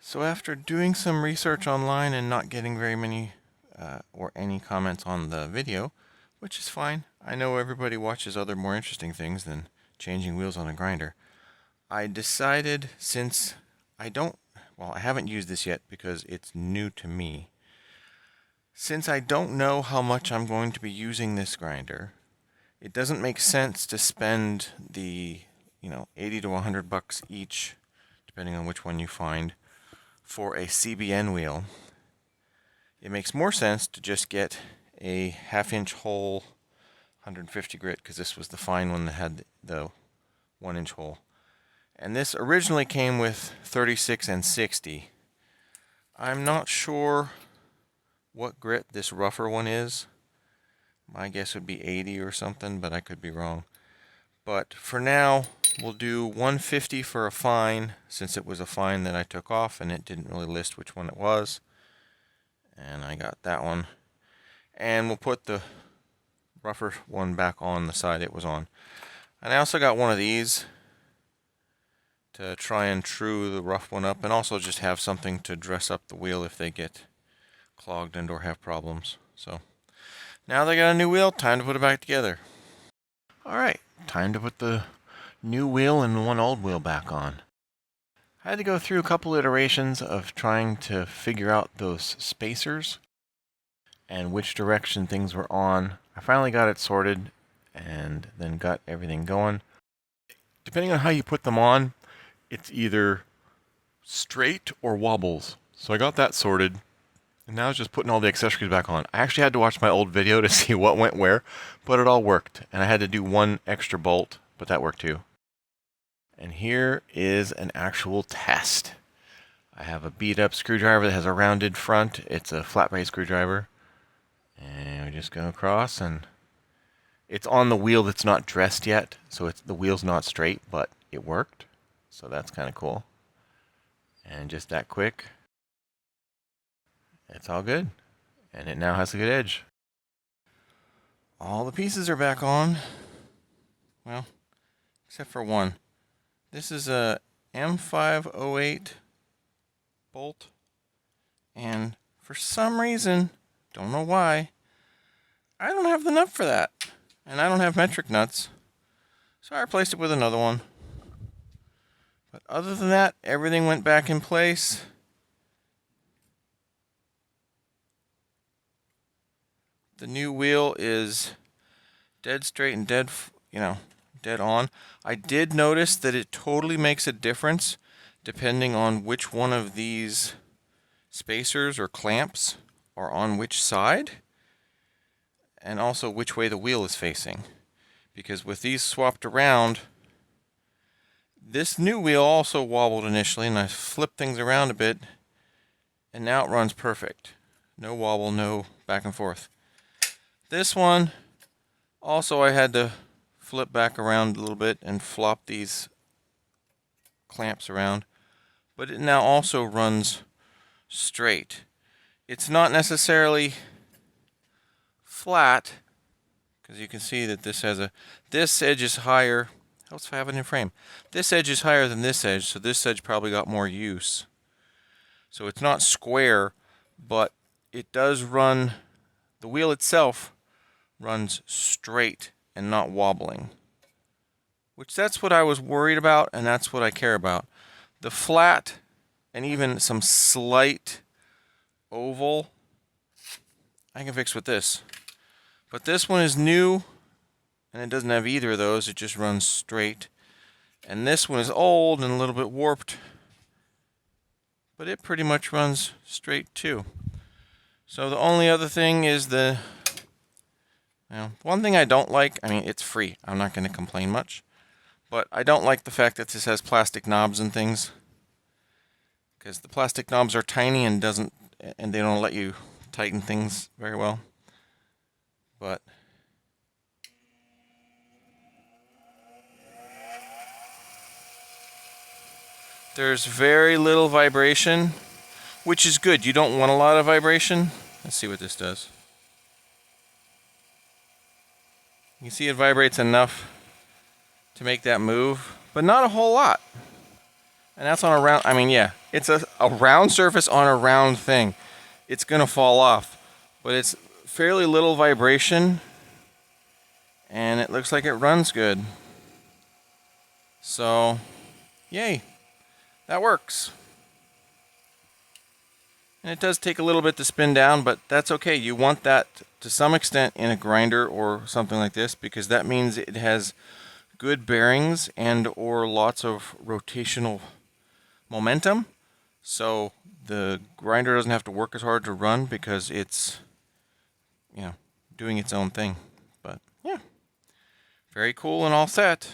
So after doing some research online and not getting very many or any comments on the video, which is fine. I know everybody watches other more interesting things than changing wheels on a grinder. I decided, since I haven't used this yet because it's new to me. Since I don't know how much I'm going to be using this grinder, it doesn't make sense to spend the, 80 to 100 bucks each, depending on which one you find, for a CBN wheel. It makes more sense to just get a half-inch hole 150 grit, because this was the fine one that had the 1-inch hole. And this originally came with 36 and 60. I'm not sure what grit this rougher one is. My guess would be 80 or something, but I could be wrong. But for now, we'll do 150 for a fine, since it was a fine that I took off and it didn't really list which one it was. And I got that one. And we'll put the rougher one back on the side it was on. And I also got one of these to try and true the rough one up, and also just have something to dress up the wheel if they get clogged and or have problems. So now they got a new wheel, time to put it back together. Alright, time to put the new wheel and one old wheel back on. I had to go through a couple iterations of trying to figure out those spacers and which direction things were on. I finally got it sorted and then got everything going. Depending on how you put them on, it's either straight or wobbles. So I got that sorted, and now it's just putting all the accessories back on. I actually had to watch my old video to see what went where, but it all worked. And I had to do one extra bolt, but that worked too. And here is an actual test. I have a beat up screwdriver that has a rounded front. It's a flat blade screwdriver. And we just go across, and it's on the wheel that's not dressed yet, so the wheel's not straight, but it worked. So that's kind of cool. And just that quick, it's all good. And it now has a good edge. All the pieces are back on. Well, except for one. This is a M508 bolt. And for some reason, don't know why, I don't have the nut for that. And I don't have metric nuts. So I replaced it with another one. But other than that, everything went back in place. The new wheel is dead straight and dead on. I did notice that it totally makes a difference depending on which one of these spacers or clamps are on which side, and also which way the wheel is facing. Because with these swapped around, this new wheel also wobbled initially, and I flipped things around a bit, and now it runs perfect. No wobble, no back and forth. This one, also I had to flip back around a little bit and flop these clamps around, but it now also runs straight. It's not necessarily flat, because you can see that this edge is higher. Else if I have it in frame. This edge is higher than this edge, so this edge probably got more use. So it's not square, but it does run, the wheel itself runs straight and not wobbling. Which that's what I was worried about, and that's what I care about. The flat and even some slight oval, I can fix with this. But this one is new, and it doesn't have either of those, it just runs straight. And this one is old and a little bit warped, but it pretty much runs straight too. So the only other thing is one thing I don't like, it's free, I'm not going to complain much, but I don't like the fact that this has plastic knobs and things, because the plastic knobs are tiny and they don't let you tighten things very well. But there's very little vibration, which is good. You don't want a lot of vibration. Let's see what this does. You can see it vibrates enough to make that move, but not a whole lot. And that's on a round, I mean, yeah, it's a round surface on a round thing. It's gonna fall off, but it's fairly little vibration, and it looks like it runs good. So, yay, that works. And it does take a little bit to spin down, but that's okay. You want that to some extent in a grinder or something like this, because that means it has good bearings and or lots of rotational momentum. So the grinder doesn't have to work as hard to run because it's, you know, doing its own thing. But yeah, very cool and all set.